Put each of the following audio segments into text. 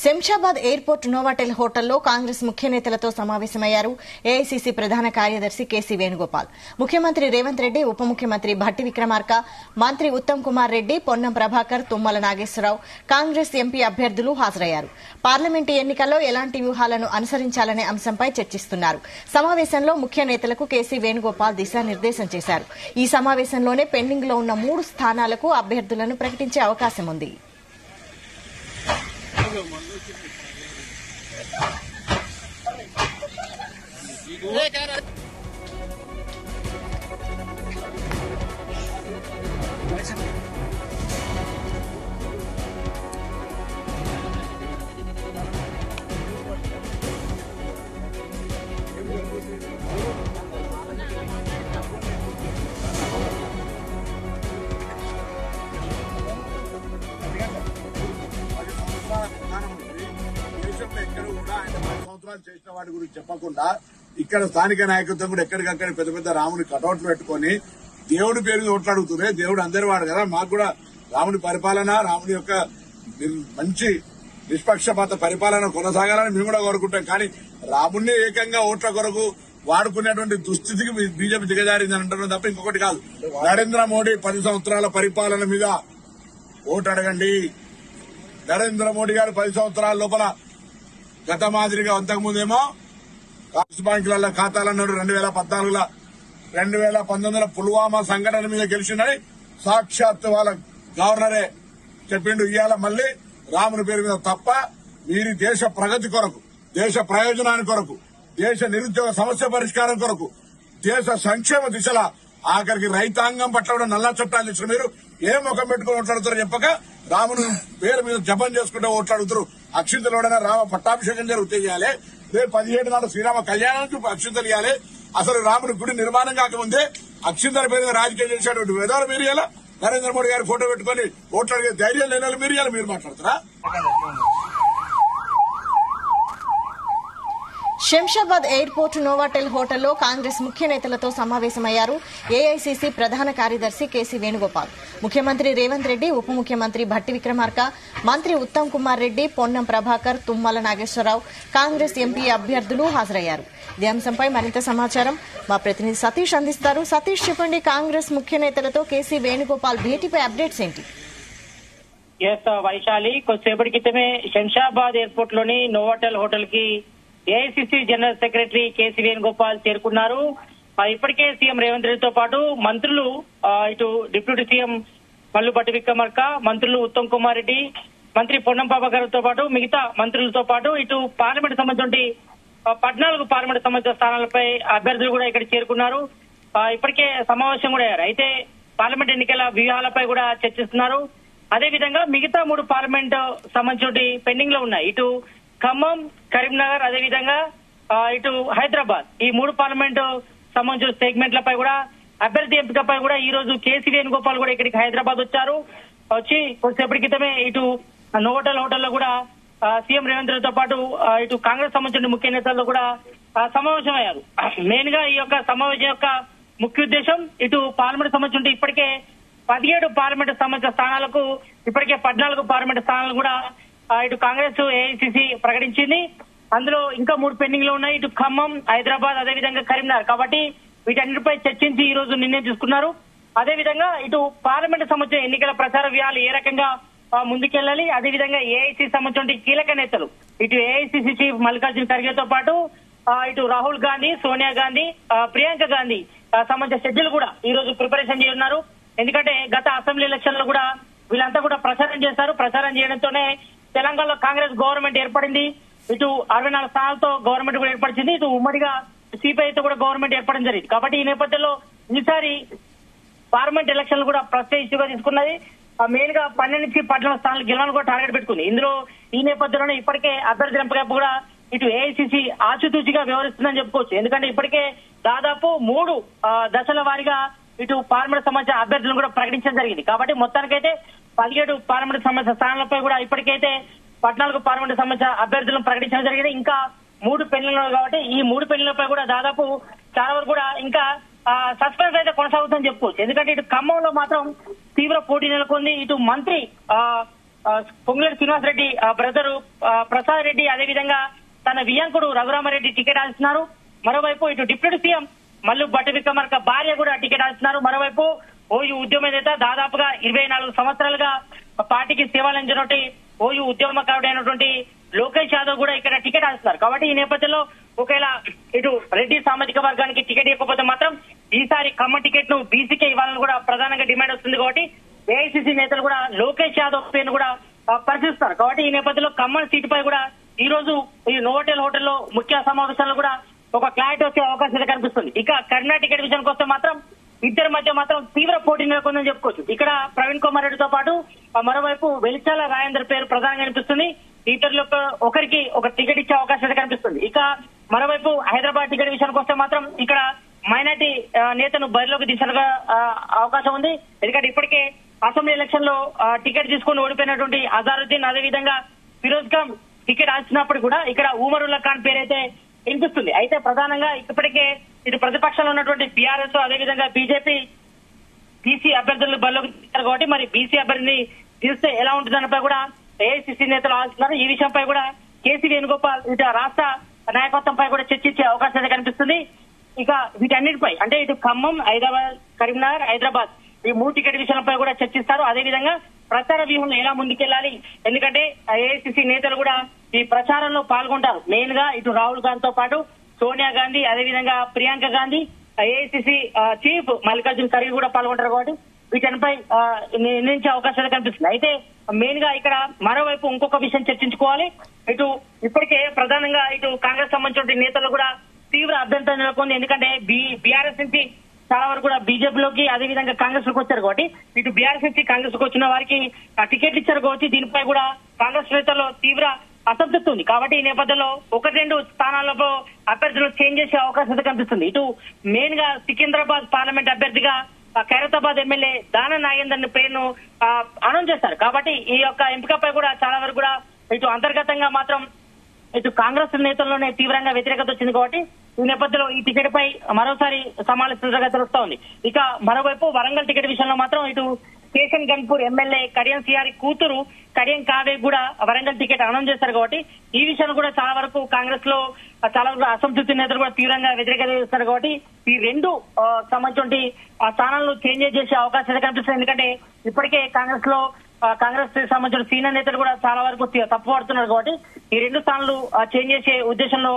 Shamshabad airport Novotel హోటల్లో కాంగ్రెస్ ముఖ్య నేతలతో సమావేశమయ్యారు ఏఐసీసీ ప్రధాన కార్యదర్శి కేసీ వేణుగోపాల్. ముఖ్యమంత్రి రేవంత్ రెడ్డి, ఉప ముఖ్యమంత్రి భట్టి విక్రమార్క, మంత్రి ఉత్తమ్ కుమార్ రెడ్డి, పొన్నం ప్రభాకర్, తుమ్మల నాగేశ్వరరావు, కాంగ్రెస్ ఎంపీ అభ్యర్థులు హాజరయ్యారు. పార్లమెంటు ఎన్నికల్లో ఎలాంటి వ్యూహాలను అనుసరించాలనే అంశంపై చర్చిస్తున్నారు. సమావేశంలో ముఖ్య నేతలకు కేసీ వేణుగోపాల్ దిశానిర్దేశం చేశారు. ఈ సమావేశంలోనే పెండింగ్ లో ఉన్న 3 స్థానాలకు అభ్యర్థులను ప్రకటించే అవకాశం ఉంది. ఎక్కడ కూడా ఆయన 10 సంవత్సరాలు చేసిన వాటి గురించి చెప్పకుండా ఇక్కడ స్థానిక నాయకత్వం కూడా ఎక్కడికక్కడ పెద్ద పెద్ద రాముని కటౌట్లు పెట్టుకుని దేవుడి పేరు మీద ఓట్లాడుతున్నాయి. దేవుడు అందరి వాడు కదా, మాకు కూడా రాముని పరిపాలన, రాముని యొక్క మంచి నిష్పక్షపాత పరిపాలన కొనసాగాలని మేము కూడా కోరుకుంటాం. కానీ రాముణ్ణి ఏకంగా ఓట్ల కొరకు వాడుకునేటువంటి దుస్థితికి బీజేపీ దిగజారిందని అంటున్నాం తప్ప ఇంకొకటి కాదు. నరేంద్ర మోడీ 10 సంవత్సరాల పరిపాలన మీద ఓటు అడగండి. నరేంద్ర మోడీ గారు 10 సంవత్సరాల లోపల గత మాదిరిగా అంతకుముందేమో కాంగ్రెస్ బ్యాంకుల ఖాతాలన్నాడు 2014లో, 2019లో పుల్వామా సంఘటన మీద గెలిచిందని సాక్షాత్ వాళ్ళ గవర్నరే చెప్పిండు. ఇవాళ మళ్లీ రాముని పేరు మీద తప్ప మీరు దేశ ప్రగతి కొరకు, దేశ ప్రయోజనానికి కొరకు, దేశ నిరుద్యోగ సమస్య పరిష్కారం కొరకు, దేశ సంక్షేమ దిశలా ఆఖరికి రైతాంగం పట్ల కూడా నల్ల చట్టాలు ఇచ్చిన మీరు ఏ ముఖం పెట్టుకుని ఓట్లాడుతారో చెప్పక రాముని పేరు మీద జపం చేసుకుంటే ఓట్లాడుతారు. అక్షింతలోడైనా రామ పట్టాభిషేకం జరిగితే చేయాలి. రేపు 17 నాడు శ్రీరామ కళ్యాణానికి అక్షింతలు ఇవ్వాలి. అసలు రాముని గుడి నిర్మాణం కాకముందే అక్షింతల పేరు మీద రాజకీయం చేసేటువంటి విధానం మీరు ఇలా నరేంద్ర మోడీ గారి ఫోటో పెట్టుకుని ఓట్లాడే ధైర్యం లేని వాళ్ళు మీరు ఇలా మీరు మాట్లాడుతారా? శంషాబాద్ ఎయిర్పోర్ట్ నోవాటెల్ హోటల్లో కాంగ్రెస్ ముఖ్య నేతలతో సమావేశమయ్యారు ఏఐసీసీ ప్రధాన కార్యదర్శి కేసీ వేణుగోపాల్. ముఖ్యమంత్రి రేవంత్ రెడ్డి, ఉప ముఖ్యమంత్రి భట్టి విక్రమార్క, మంత్రి ఉత్తమ్ కుమార్ రెడ్డి, పొన్నం ప్రభాకర్, తుమ్మల నాగేశ్వరరావు, కాంగ్రెస్ ఎంపీ అభ్యర్థులు హాజరయ్యారు. ఇదే అంశంపై మరింత సమాచారం మా ప్రతినిధి సతీష్ అందిస్తారు. సతీష్, చెప్పండి, కాంగ్రెస్ ముఖ్య నేతలతో కేసీ వేణుగోపాల్ భేటీపై అప్డేట్స్ ఏంటి? వైశాలి, కొద్దిసేపటి క్రితమే శంషాబాద్ ఎయిర్పోర్ట్ లోని నోవాటెల్ హోటల్ కి AICC general secretary KC Venugopal చేరుకున్నారు. ఇప్పటికే సీఎం రేవంత్ రెడ్డితో పాటు మంత్రులు, ఇటు డిప్యూటీ సీఎం మల్లు భట్టి విక్రమార్క, మంత్రులు ఉత్తమ్ కుమార్ రెడ్డి, మంత్రి పొన్నం ప్రభాకర్ తో పాటు మిగతా మంత్రులతో పాటు ఇటు పార్లమెంట్ సంబంధించి 14 పార్లమెంట్ సంబంధించిన స్థానాలపై అభ్యర్థులు కూడా ఇక్కడ చేరుకున్నారు. ఇప్పటికే సమావేశం కూడా అయ్యారు. అయితే పార్లమెంట్ ఎన్నికల వ్యూహాలపై కూడా చర్చిస్తున్నారు. అదేవిధంగా మిగతా 3 పార్లమెంట్ సంబంధించి పెండింగ్ లో ఉన్నాయి. ఇటు ఖమ్మం, కరీంనగర్, అదేవిధంగా ఇటు హైదరాబాద్, ఈ 3 పార్లమెంటు సంబంధించిన సెగ్మెంట్లపై కూడా అభ్యర్థి ఎంపికపై కూడా ఈ రోజు కేసీ వేణుగోపాల్ కూడా ఇక్కడికి హైదరాబాద్ వచ్చారు. వచ్చి కొద్దిసేపటి క్రితమే ఇటు నోవాటెల్ హోటల్లో కూడా సీఎం రేవంత్ రెడ్డితో పాటు ఇటు కాంగ్రెస్ సంబంధించిన ముఖ్య నేతల్లో కూడా సమావేశమయ్యారు. మెయిన్ గా ఈ యొక్క సమావేశం యొక్క ముఖ్య ఉద్దేశం ఇటు పార్లమెంట్ సంబంధించి ఇప్పటికే 17 పార్లమెంట్ సంబంధించిన స్థానాలకు ఇప్పటికే 14 పార్లమెంట్ స్థానాలు కూడా ఇటు కాంగ్రెస్ ఏఐసీసీ ప్రకటించింది. అందులో ఇంకా 3 పెండింగ్ లో ఉన్నాయి. ఇటు ఖమ్మం, హైదరాబాద్, అదేవిధంగా కరీంనగర్. కాబట్టి వీటన్నిటిపై చర్చించి ఈ రోజు నిర్ణయం తీసుకున్నారు. అదేవిధంగా ఇటు పార్లమెంట్ సంబంధించిన ఎన్నికల ప్రచార వ్యూహాలు ఏ రకంగా ముందుకెళ్లాలి, అదేవిధంగా ఏఐసీ సంబంధించిన కీలక నేతలు ఇటు ఏఐసీసీ చీఫ్ మల్లికార్జున ఖర్గేతో పాటు ఇటు రాహుల్ గాంధీ, సోనియా గాంధీ, ప్రియాంక గాంధీ సంబంధించిన షెడ్యూల్ కూడా ఈ రోజు ప్రిపరేషన్ చేయనున్నారు. ఎందుకంటే గత అసెంబ్లీ ఎలక్షన్ లో కూడా వీళ్ళంతా కూడా ప్రచారం చేశారు. ప్రచారం చేయడంతోనే తెలంగాణలో కాంగ్రెస్ గవర్నమెంట్ ఏర్పడింది. ఇటు 64 స్థానాలతో గవర్నమెంట్ కూడా ఏర్పడింది. ఇటు ఉమ్మడిగా సిపిఐతో కూడా గవర్నమెంట్ ఏర్పడడం జరిగింది. కాబట్టి ఈ నేపథ్యంలో ఈసారి పార్లమెంట్ ఎలక్షన్లు కూడా ప్రత్యేక ఇష్యూగా తీసుకున్నది. మెయిన్ గా 12 నుంచి 14 స్థానాలు గెలవాలని కూడా టార్గెట్ పెట్టుకుంది. ఇందులో ఈ నేపథ్యంలోనే ఇప్పటికే అభ్యర్థుల ఎంపిక కూడా ఇటు ఏఐసీసీ ఆచితూచిగా వ్యవహరిస్తుందని చెప్పుకోవచ్చు. ఎందుకంటే ఇప్పటికే దాదాపు 3 దశల వారీగా ఇటు పార్లమెంట్ సంబంధించిన అభ్యర్థులను కూడా ప్రకటించడం జరిగింది. కాబట్టి మొత్తానికైతే 17 పార్లమెంట్ సంబంధించిన స్థానాలపై కూడా ఇప్పటికైతే 14 పార్లమెంట్ సంబంధించిన అభ్యర్థులను ప్రకటించడం జరిగింది. ఇంకా 3 పెళ్లిళ్ళు కాబట్టి ఈ 3 పెళ్లిళ్లపై కూడా దాదాపు చాలా వరకు కూడా ఇంకా సస్పెన్స్ అయితే కొనసాగుతుందని చెప్పుకోవచ్చు. ఎందుకంటే ఇటు ఖమ్మంలో మాత్రం తీవ్ర పోటీ నెలకొంది. ఇటు మంత్రి పొంగులేటి శ్రీనివాసరెడ్డి బ్రదరు ప్రసాద్ రెడ్డి, అదేవిధంగా తన వియంకుడు రఘురామారెడ్డి టికెట్ ఆశిస్తున్నారు. మరోవైపు ఇటు డిప్యూటీ సీఎం మల్లు భట్టి విక్రమార్క భార్య కూడా టికెట్ ఆశిస్తున్నారు. మరోవైపు ఓయూ ఉద్యమ నేత దాదాపుగా 24 సంవత్సరాలుగా పార్టీకి సేవలందించినటువంటి ఓయూ ఉద్యమకారుడు అయినటువంటి లోకేష్ యాదవ్ కూడా ఇక్కడ టికెట్ ఆశిస్తున్నారు. కాబట్టి ఈ నేపథ్యంలో ఒకవేళ ఇటు రెడ్డి సామాజిక వర్గానికి టికెట్ ఇవ్వకపోతే మాత్రం ఈసారి ఖమ్మం టికెట్ ను బీసీకే ఇవ్వాలని కూడా ప్రధానంగా డిమాండ్ వస్తుంది. కాబట్టి ఏఐసీసీ నేతలు కూడా లోకేష్ యాదవ్ పేరును కూడా పరిశీలిస్తారు. కాబట్టి ఈ నేపథ్యంలో ఖమ్మం సీటుపై కూడా ఈ రోజు ఈ నోవోటెల్ హోటల్లో ముఖ్య సమావేశంలో కూడా ఒక క్లారిటీ వచ్చే అవకాశం కనిపిస్తుంది. ఇక కర్ణాటక టికెట్ విషయానికి వస్తే మాత్రం ఇద్దరి మధ్య మాత్రం తీవ్ర పోటీ నెలకొందని చెప్పుకోవచ్చు. ఇక్కడ ప్రవీణ్ కుమార్ రెడ్డితో పాటు మరోవైపు వెలిచాల రాజేందర్ పేరు ప్రధానంగా కనిపిస్తుంది. ఇద్దరిలో ఒకరికి ఒక టికెట్ ఇచ్చే అవకాశం కనిపిస్తుంది. ఇక మరోవైపు హైదరాబాద్ టికెట్ విషయానికి వస్తే మాత్రం ఇక్కడ మైనార్టీ నేతను బరిలోకి దిశగా అవకాశం ఉంది. ఎందుకంటే ఇప్పటికే అసెంబ్లీ ఎలక్షన్ లో టికెట్ తీసుకుని ఓడిపోయినటువంటి అజారుద్దీన్, అదేవిధంగా ఫిరోజ్ ఖాన్ టికెట్ ఆచినప్పుడు కూడా ఇక్కడ ఉమరుల్లా ఖాన్ పేరైతే వినిపిస్తుంది. అయితే ప్రధానంగా ఇప్పటికే ఇటు ప్రతిపక్షంలో ఉన్నటువంటి బీఆర్ఎస్ అదేవిధంగా బీజేపీ బీసీ అభ్యర్థులను బరిలోకి తీశారు. కాబట్టి మరి బీసీ అభ్యర్థిని తీస్తే ఎలా ఉంటుందన్నపై కూడా ఏఐసీసీ నేతలు ఆలోచిస్తున్నారు. ఈ విషయంపై కూడా కేసీ వేణుగోపాల్ ఇటు రాష్ట్ర నాయకత్వంపై కూడా చర్చించే అవకాశం కనిపిస్తుంది. ఇక వీటన్నిటిపై అంటే ఇటు ఖమ్మం, హైదరాబాద్, కరీంనగర్, హైదరాబాద్ ఈ 3 టికెట్ విషయంపై కూడా చర్చిస్తారు. అదేవిధంగా ప్రచార వ్యూహంలో ఎలా ముందుకెళ్లాలి, ఎందుకంటే ఏఐసీసీ నేతలు కూడా ఈ ప్రచారంలో పాల్గొంటారు. మెయిన్ గా ఇటు రాహుల్ గాంధీ తో పాటు సోనియా గాంధీ, అదేవిధంగా ప్రియాంక గాంధీ, ఏఐసీసీ చీఫ్ మల్లికార్జున్ ఖర్గే కూడా పాల్గొంటారు. కాబట్టి వీటిపై నిర్ణయించే అవకాశాలు కనిపిస్తుంది. అయితే మెయిన్ గా ఇక్కడ మరోవైపు ఇంకొక విషయం చర్చించుకోవాలి. ఇటు ఇప్పటికే ప్రధానంగా ఇటు కాంగ్రెస్ సంబంధించిన నేతలు కూడా తీవ్ర అభ్యంతరం నెలకొంది. ఎందుకంటే బీఆర్ఎస్ నుంచి చాలా వరకు కూడా బీజేపీలోకి అదేవిధంగా కాంగ్రెస్ లోకి వచ్చారు. కాబట్టి ఇటు బీఆర్ఎస్ నుంచి కాంగ్రెస్ కు వచ్చిన వారికి టికెట్లు ఇచ్చారు. కాబట్టి దీనిపై కూడా కాంగ్రెస్ నేతల్లో తీవ్ర అసంతృప్తి ఉంది. కాబట్టి ఈ నేపథ్యంలో 1-2 స్థానాల్లో అభ్యర్థులు చేంజ్ చేసే అవకాశం కనిపిస్తుంది. ఇటు మెయిన్ గా సికింద్రాబాద్ పార్లమెంట్ అభ్యర్థిగా ఖైరతాబాద్ ఎమ్మెల్యే దాన నాగేందర్ పేరును అనౌన్స్ చేస్తారు. కాబట్టి ఈ యొక్క ఎంపికపై కూడా చాలా వరకు కూడా ఇటు అంతర్గతంగా మాత్రం ఇటు కాంగ్రెస్ నేతల్లోనే తీవ్రంగా వ్యతిరేకత వచ్చింది. కాబట్టి ఈ నేపథ్యంలో ఈ టికెట్ పై మరోసారి సమాలోచన తెలుస్తా ఉంది. ఇక మరోవైపు వరంగల్ టికెట్ విషయంలో మాత్రం ఇటు కేశన్ గన్పూర్ ఎమ్మెల్యే కడియం సిఆర్ కూతురు కడియం కావ్య కూడా వరంగల్ టికెట్ అనౌన్స్ చేస్తారు. కాబట్టి ఈ విషయాన్ని కూడా చాలా వరకు కాంగ్రెస్ లో చాలా వరకు అసంతృప్తి నేతలు కూడా తీవ్రంగా వ్యతిరేకత చేస్తారు. కాబట్టి ఈ 2 సంబంధించి స్థానాలను చేంజ్ చేసే అవకాశాలు కనిపిస్తుంది. ఎందుకంటే ఇప్పటికే కాంగ్రెస్ సంబంధించిన సీనియర్ నేతలు కూడా చాలా వరకు తప్పుపడుతున్నారు. కాబట్టి ఈ 2 స్థానాలు చేంజ్ చేసే ఉద్దేశంలో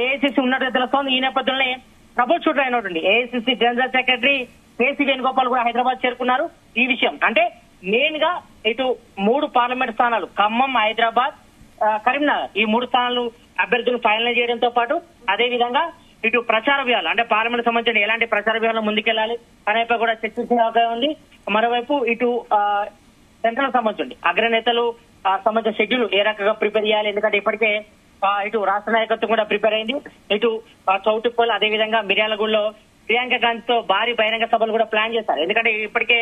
ఏఐసీసీ ఉన్నట్టు తెలుస్తోంది. ఈ నేపథ్యంలోనే ట్రబుల్ షూటర్ అయినటువంటి AICC general secretary KC Venugopal కూడా హైదరాబాద్ చేరుకున్నారు. ఈ విషయం అంటే మెయిన్ గా ఇటు 3 పార్లమెంట్ స్థానాలు ఖమ్మం, హైదరాబాద్, కరీంనగర్ ఈ 3 స్థానాలు అభ్యర్థులు ఫైనల్ చేయడంతో పాటు అదే విధంగా ఇటు ప్రచార వ్యూహాలు అంటే పార్లమెంట్ సంబంధించిన ఎలాంటి ప్రచార వ్యూహాలు ముందుకెళ్లాలి అనేపై కూడా చర్చించే అవకాశం ఉంది. మరోవైపు ఇటు సెంట్రల్ సంబంధించి అగ్రనేతలు సంబంధించిన షెడ్యూల్ ఏ రకంగా ప్రిపేర్ చేయాలి, ఎందుకంటే ఇప్పటికే ఇటు రాష్ట్ర నాయకత్వం కూడా ప్రిపేర్ అయింది. ఇటు చౌటుప్పల్ అదేవిధంగా మిర్యాలగూడలో ప్రియాంక గాంధీతో భారీ బహిరంగ సభలు కూడా ప్లాన్ చేస్తారు. ఎందుకంటే ఇప్పటికే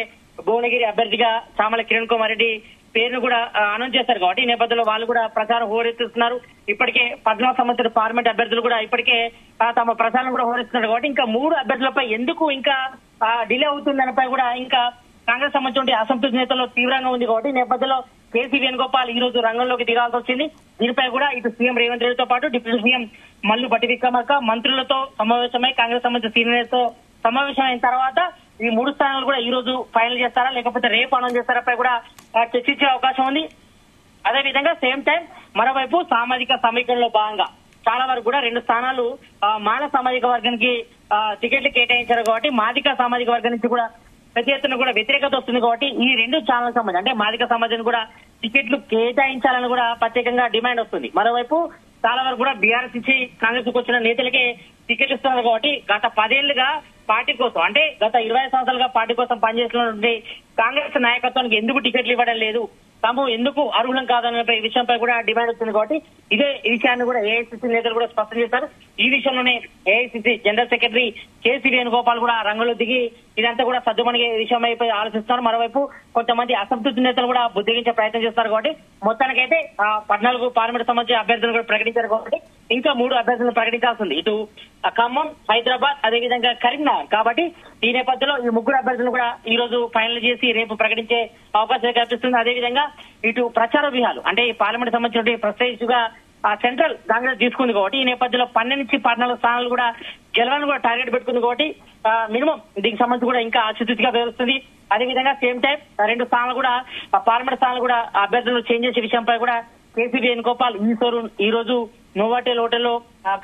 భువనగిరి అభ్యర్థిగా చామల కిరణ్ కుమార్ రెడ్డి పేరును కూడా అనౌన్స్ చేశారు. కాబట్టి ఈ నేపథ్యంలో వాళ్ళు కూడా ప్రచారం హోరెత్తిస్తున్నారు. ఇప్పటికే 14 సంవత్సరాల పార్లమెంట్ అభ్యర్థులు కూడా ఇప్పటికే తమ ప్రచారం కూడా హోరెత్తున్నారు. కాబట్టి ఇంకా 3 అభ్యర్థులపై ఎందుకు ఇంకా డిలే అవుతుందనిపై కూడా ఇంకా కాంగ్రెస్ సంబంధించిన అసంతృప్తి నేతల్లో తీవ్రంగా ఉంది. కాబట్టి ఈ నేపథ్యంలో కేసీ వేణుగోపాల్ ఈ రోజు రంగంలోకి దిగాల్సి వచ్చింది. దీనిపై కూడా ఇటు సీఎం రేవంత్ రెడ్డితో పాటు డిప్యూటీ సీఎం మల్లు భట్టి విక్రమార్క మంత్రులతో సమావేశమై కాంగ్రెస్ సంబంధించిన సీనియర్లతో సమావేశమైన తర్వాత ఈ 3 స్థానాలు కూడా ఈ రోజు ఫైనల్ చేస్తారా లేకపోతే రేపు అనౌన్స్ చేస్తారా కూడా చర్చించే అవకాశం ఉంది. అదేవిధంగా సేమ్ టైం మరోవైపు సామాజిక సమీకరణలో భాగంగా చాలా వరకు కూడా 2 స్థానాలు మాల సామాజిక వర్గానికి టికెట్లు కేటాయించారు. కాబట్టి మాదిక సామాజిక వర్గం నుంచి కూడా పెద్ద ఎత్తున కూడా వ్యతిరేకత వస్తుంది. కాబట్టి ఈ 2 ఛానల్ సంబంధించి అంటే మాదిక సమాజాన్ని కూడా టికెట్లు కేటాయించాలని కూడా ప్రత్యేకంగా డిమాండ్ వస్తుంది. మరోవైపు చాలా వరకు కూడా బీఆర్ఎస్ నుంచి కాంగ్రెస్ కు వచ్చిన నేతలకే టికెట్ ఇస్తున్నారు. కాబట్టి గత 10 ఏళ్లుగా పార్టీ కోసం అంటే గత 20 సంవత్సరాలుగా పార్టీ కోసం పనిచేస్తున్నటువంటి కాంగ్రెస్ నాయకత్వానికి ఎందుకు టికెట్లు ఇవ్వడం లేదు, తాము ఎందుకు అర్హులం కాదనే విషయంపై కూడా డిమాండ్ వస్తుంది. కాబట్టి ఇదే విషయాన్ని కూడా ఏఐసీసీ నేతలు కూడా స్పష్టం చేశారు. ఈ విషయంలోనే AICC general secretary KC Venugopal కూడా రంగంలో దిగి ఇదంతా కూడా సద్దుమణిగే విషయం అయిపోయి ఆలోచిస్తున్నారు. మరోవైపు కొంతమంది అసంతృప్తి నేతలు కూడా బుద్ధిగించే ప్రయత్నం చేస్తారు కాబట్టి మొత్తానికైతే 14 పార్లమెంట్ సంబంధించిన అభ్యర్థులను కూడా ప్రకటించారు కాబట్టి ఇంకా 3 అభ్యర్థులను ప్రకటించాల్సింది. ఇటు ఖమ్మం, హైదరాబాద్, అదేవిధంగా కరీంనగర్. కాబట్టి ఈ నేపథ్యంలో ఈ 3 అభ్యర్థులను కూడా ఈ రోజు ఫైనల్ చేసి రేపు ప్రకటించే అవకాశం కల్పిస్తుంది. అదేవిధంగా ఇటు ప్రచార వ్యూహాలు అంటే ఈ పార్లమెంట్ సంబంధించిన ప్రెస్టేజ్ గా సెంట్రల్ కాంగ్రెస్ తీసుకుంది కాబట్టి ఈ నేపథ్యంలో 12 నుంచి 14 స్థానాలు కూడా గెలవాలని కూడా టార్గెట్ పెట్టుకుంది కాబట్టి మినిమం దీనికి సంబంధించి కూడా ఇంకా ఆచితూచిగా వ్యవహరిస్తుంది. అదేవిధంగా సేమ్ టైం 2 స్థానాలు కూడా పార్లమెంట్ స్థానాలు కూడా అభ్యర్థులను చేంజ్ చేసే విషయంపై కూడా కేసీ వేణుగోపాల్ ఈ రోజు నోవాటెల్ హోటల్లో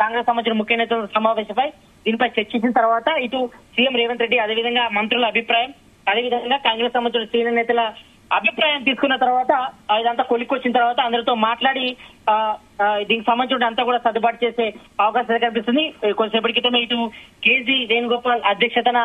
కాంగ్రెస్ సంబంధించిన ముఖ్య నేతల సమావేశంపై దీనిపై చర్చించిన తర్వాత ఇటు సీఎం రేవంత్ రెడ్డి అదేవిధంగా మంత్రుల అభిప్రాయం అదేవిధంగా కాంగ్రెస్ సంబంధించిన సీనియర్ నేతల అభిప్రాయం తీసుకున్న తర్వాత ఇదంతా కొలిక్కొచ్చిన తర్వాత అందరితో మాట్లాడి దీనికి సంబంధించిన అంతా కూడా సర్దుబాటు చేసే అవకాశం కనిపిస్తుంది. కొంతసేపటి క్రితమే ఇటు కేసీ వేణుగోపాల్ అధ్యక్షతన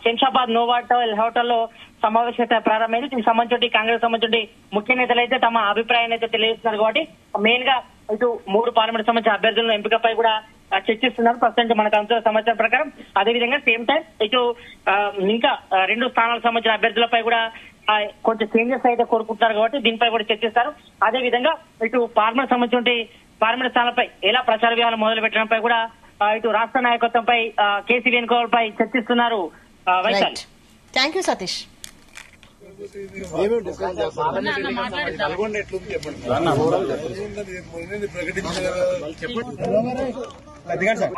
శంషాబాద్ నోవాటెల్ హోటల్లో సమావేశం ప్రారంభమైంది. దీనికి సంబంధించి కాంగ్రెస్ సంబంధించి ముఖ్య నేతలు అయితే తమ అభిప్రాయాన్ని అయితే తెలియజేస్తున్నారు కాబట్టి మెయిన్ గా ఇటు 3 పార్లమెంట్ సంబంధించిన అభ్యర్థుల ఎంపికపై కూడా చర్చిస్తున్నారు. ప్రస్తుతం మనకు అంత సమాచారం ప్రకారం అదేవిధంగా సేమ్ టైం ఇటు ఇంకా 2 స్థానాలకు సంబంధించిన అభ్యర్థులపై కూడా కొంచెం చేంజెస్ అయితే కోరుకుంటున్నారు కాబట్టి దీనిపై కూడా చర్చిస్తారు. అదేవిధంగా ఇటు పార్లమెంట్ సంబంధించిన పార్లమెంట్ స్థానాలపై ఎలా ప్రచార వ్యూహాలు మొదలు పెట్టడంపై కూడా ఇటు రాష్ట్ర నాయకత్వంపై కేసీ వేణుగోపాల్ పై చర్చిస్తున్నారు. వైశాలి. Thank you Satish. ప్రకటించారు.